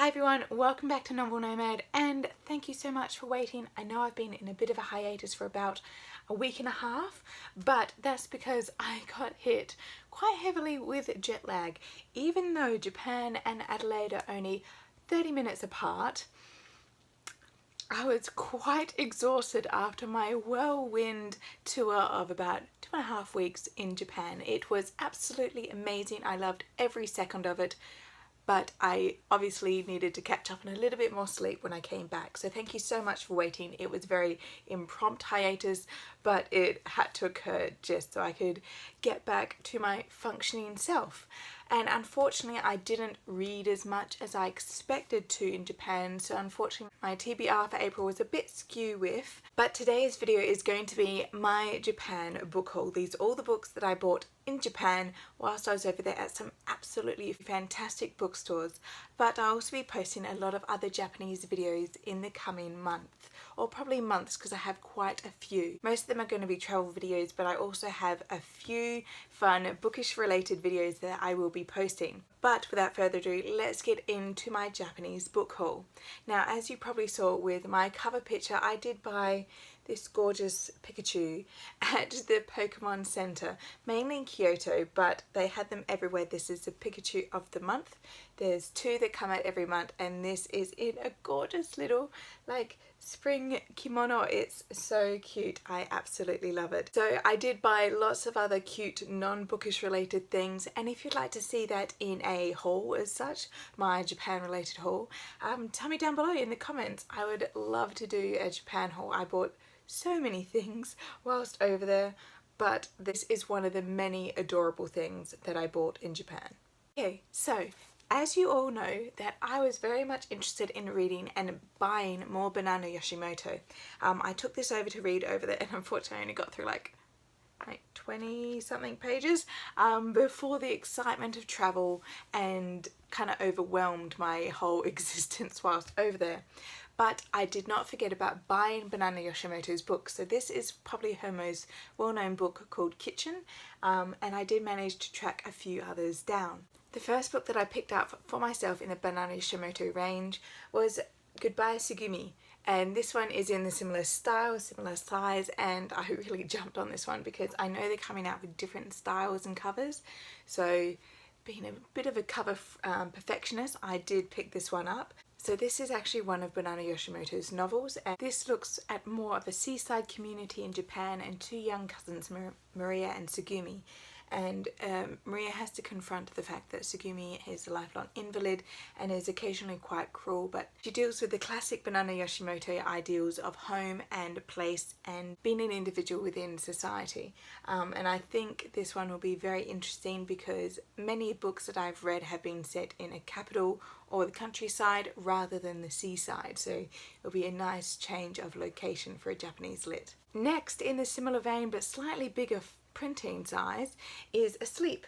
Hi everyone, welcome back to Novel Nomad and thank you so much for waiting. I know I've been in a bit of a hiatus for about a week and a half, but that's because I got hit quite heavily with jet lag. Even though Japan and Adelaide are only 30 minutes apart, I was quite exhausted after my whirlwind tour of about 2.5 weeks in Japan. It was absolutely amazing. I loved every second of it. But I obviously needed to catch up on a little bit more sleep when I came back. So thank you so much for waiting. It was very impromptu hiatus, but it had to occur just so I could get back to my functioning self. And unfortunately, I didn't read as much as I expected to in Japan. So unfortunately, my TBR for April was a bit skew with. But today's video is going to be my Japan book haul. These are all the books that I bought in Japan whilst I was over there at some absolutely fantastic bookstores. But I'll also be posting a lot of other Japanese videos in the coming month, or probably months, because I have quite a few. Most of them are going to be travel videos, but I also have a few fun bookish related videos that I will be posting. But without further ado, let's get into my Japanese book haul. Now, as you probably saw with my cover picture, I did buy this gorgeous Pikachu at the Pokemon Center, mainly in Kyoto, but they had them everywhere. This is the Pikachu of the month. There's two that come out every month, and this is in a gorgeous little like spring kimono. It's so cute. I absolutely love it. So I did buy lots of other cute non-bookish related things, and if you'd like to see that in a haul as such, my Japan related haul, tell me down below in the comments. I would love to do a Japan haul. I bought so many things whilst over there, but this is one of the many adorable things that I bought in Japan. Okay, so as you all know, that I was very much interested in reading and buying more Banana Yoshimoto. I took this over to read over there, and unfortunately I only got through like 20 something pages before the excitement of travel and kind of overwhelmed my whole existence whilst over there. But I did not forget about buying Banana Yoshimoto's book. So this is probably her most well-known book, called Kitchen, and I did manage to track a few others down. The first book that I picked up for myself in the Banana Yoshimoto range was Goodbye Sugumi, and this one is in the similar style, similar size, and I really jumped on this one because I know they're coming out with different styles and covers. So being a bit of a cover perfectionist, I did pick this one up. So this is actually one of Banana Yoshimoto's novels, and this looks at more of a seaside community in Japan and two young cousins, Maria and Sugumi. And Maria has to confront the fact that Sugumi is a lifelong invalid and is occasionally quite cruel, but she deals with the classic Banana Yoshimoto ideals of home and place and being an individual within society. And I think this one will be very interesting because many books that I've read have been set in a capital or the countryside rather than the seaside, so it'll be a nice change of location for a Japanese lit. Next, in a similar vein but slightly bigger printing size, is Asleep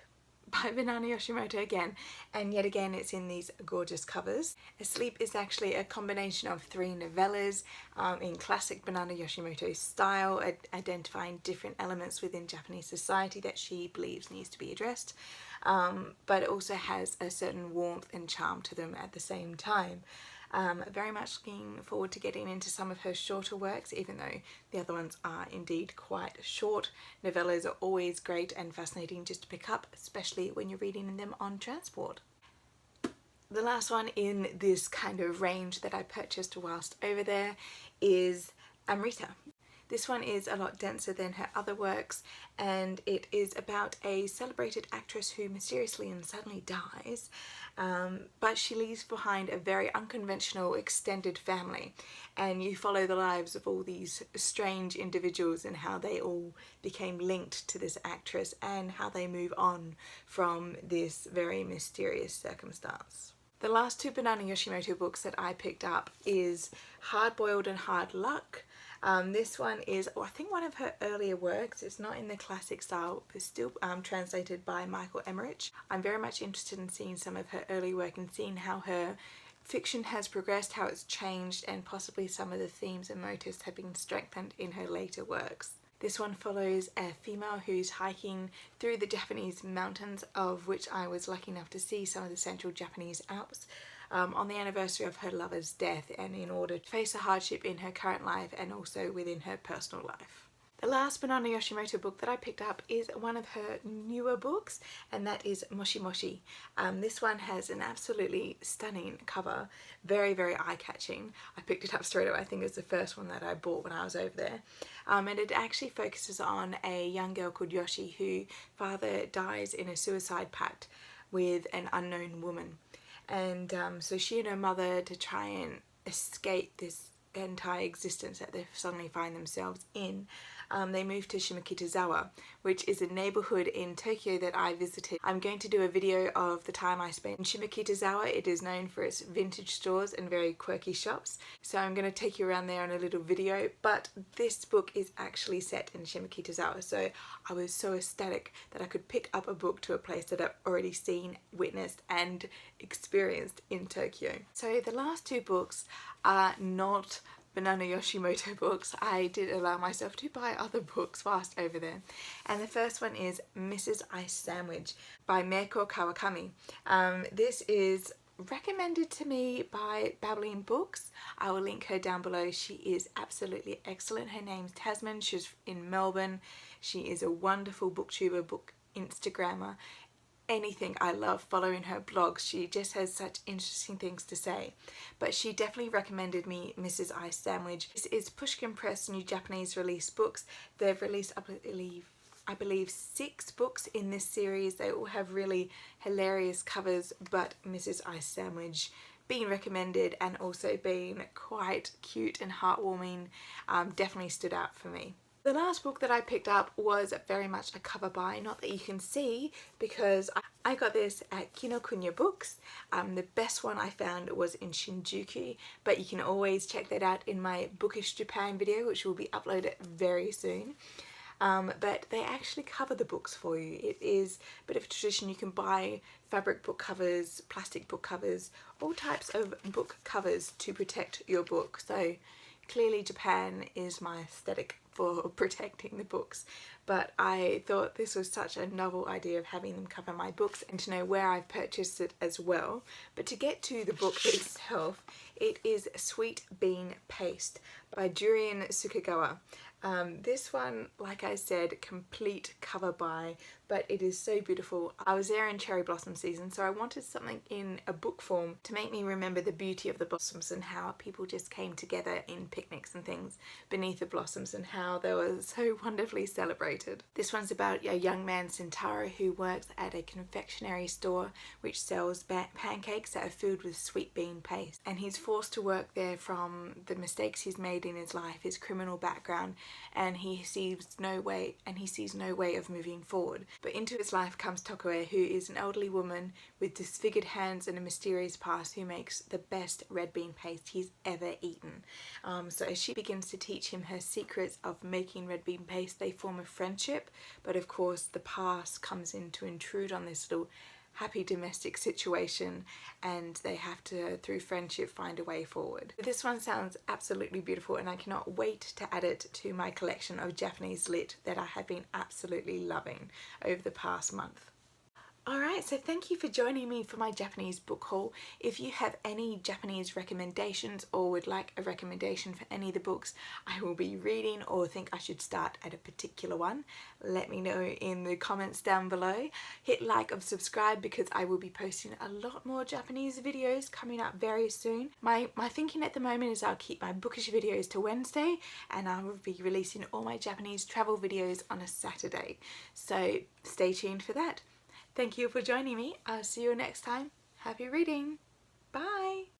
by Banana Yoshimoto again, and yet again it's in these gorgeous covers. Asleep is actually a combination of 3 novellas in classic Banana Yoshimoto style, identifying different elements within Japanese society that she believes needs to be addressed, but it also has a certain warmth and charm to them at the same time. Very much looking forward to getting into some of her shorter works, even though the other ones are indeed quite short. Novellas are always great and fascinating just to pick up, especially when you're reading them on transport. The last one in this kind of range that I purchased whilst over there is Amrita. This one is a lot denser than her other works, and it is about a celebrated actress who mysteriously and suddenly dies, but she leaves behind a very unconventional extended family, and you follow the lives of all these strange individuals and how they all became linked to this actress and how they move on from this very mysterious circumstance. The last 2 Banana Yoshimoto books that I picked up is Hard Boiled and Hard Luck. This one is, I think, one of her earlier works. It's not in the classic style, but still translated by Michael Emmerich. I'm very much interested in seeing some of her early work and seeing how her fiction has progressed, how it's changed, and possibly some of the themes and motifs have been strengthened in her later works. This one follows a female who's hiking through the Japanese mountains, of which I was lucky enough to see some of the central Japanese Alps. on the anniversary of her lover's death, and in order to face a hardship in her current life and also within her personal life. The last Banana Yoshimoto book that I picked up is one of her newer books, and that is Moshi Moshi. This one has an absolutely stunning cover, very, very eye-catching. I picked it up straight away. I think it's the first one that I bought when I was over there. And it actually focuses on a young girl called Yoshi whose father dies in a suicide pact with an unknown woman. And so she and her mother, to try and escape this entire existence that they suddenly find themselves in, they moved to Shimokitazawa, which is a neighborhood in Tokyo that I visited. I'm going to do a video of the time I spent in Shimokitazawa. It is known for its vintage stores and very quirky shops, so I'm going to take you around there on a little video. But this book is actually set in Shimokitazawa, so I was so ecstatic that I could pick up a book to a place that I've already seen, witnessed and experienced in Tokyo. So the last two books are not Banana Yoshimoto books. I did allow myself to buy other books whilst over there, and the first one is Mrs. Ice Sandwich by Meiko Kawakami. This is recommended to me by Babbling Books. I will link her down below. She is absolutely excellent. Her name's Tasman. She's in Melbourne. She is a wonderful booktuber, book Instagrammer. Anything. I love following her blogs. She just has such interesting things to say. But she definitely recommended me Mrs. Ice Sandwich. This is Pushkin Press new Japanese release books. They've released, I believe 6 books in this series. They all have really hilarious covers, but Mrs. Ice Sandwich being recommended and also being quite cute and heartwarming definitely stood out for me. The last book that I picked up was very much a cover buy, not that you can see because I got this at Kinokuniya Books. The best one I found was in Shinjuku, but you can always check that out in my Bookish Japan video, which will be uploaded very soon. But they actually cover the books for you. It is a bit of a tradition. You can buy fabric book covers, plastic book covers, all types of book covers to protect your book. So clearly Japan is my aesthetic for protecting the books, but I thought this was such a novel idea of having them cover my books and to know where I've purchased it as well. But to get to the book itself, it is Sweet Bean Paste by Jurian Sukagawa. This one, like I said, complete cover buy, but it is so beautiful. I was there in cherry blossom season, so I wanted something in a book form to make me remember the beauty of the blossoms and how people just came together in picnics and things beneath the blossoms and how they were so wonderfully celebrated. This one's about a young man, Sentaro, who works at a confectionery store which sells pancakes that are filled with sweet bean paste, and he's forced to work there from the mistakes he's made in his life, his criminal background, and he sees no way of moving forward. But into his life comes Tokoe, who is an elderly woman with disfigured hands and a mysterious past who makes the best red bean paste he's ever eaten. So as she begins to teach him her secrets of making red bean paste, they form a friendship, but of course the past comes in to intrude on this little happy domestic situation, and they have to, through friendship, find a way forward. This one sounds absolutely beautiful, and I cannot wait to add it to my collection of Japanese lit that I have been absolutely loving over the past month. Alright, so thank you for joining me for my Japanese book haul. If you have any Japanese recommendations or would like a recommendation for any of the books I will be reading or think I should start at a particular one, let me know in the comments down below. Hit like or subscribe because I will be posting a lot more Japanese videos coming up very soon. My thinking at the moment is I'll keep my bookish videos to Wednesday and I will be releasing all my Japanese travel videos on a Saturday. So stay tuned for that. Thank you for joining me. I'll see you next time. Happy reading. Bye.